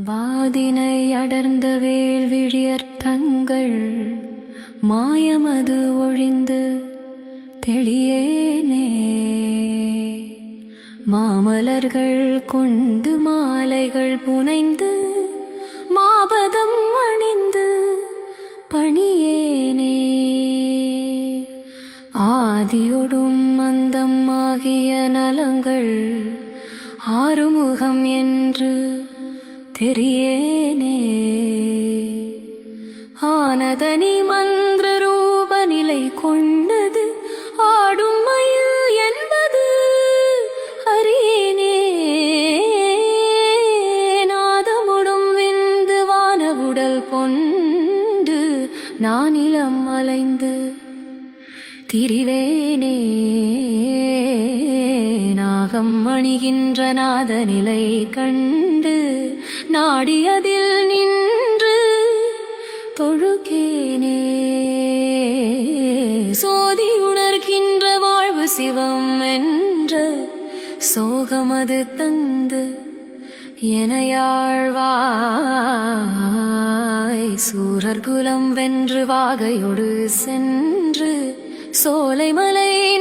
வாதினை அடர்ந்த வேள்விழியர்த்தங்கள் மாயமது ஒழிந்து தெளியேனே. மாமலர்கள் கொண்டு மாலைகள் புனைந்து மாபதம் அணிந்து பணியேனே. ஆதியொடும் அந்தம் ஆகிய நலங்கள் ஆறுமுகம் என்று தெரியேனே. ஆனதனி மந்திர ரூப நிலை கொண்டது ஆடும் மயில் என்பது அறியேனே. நாதமுடும் விந்து வானவுடல் கொண்டு நானிலம் அலைந்து திரிவேனே. நாகம் அணிகின்ற நாத நிலை கண்டு நாடியதில் நின்று தொழுகேனே. சோதி உணர்கின்ற வாழ்வு சிவம் என்ற சோகமது தந்து எனையாழ்வாய். சூரர் குலம் வென்று வாகையொடு சென்று சோலைமலை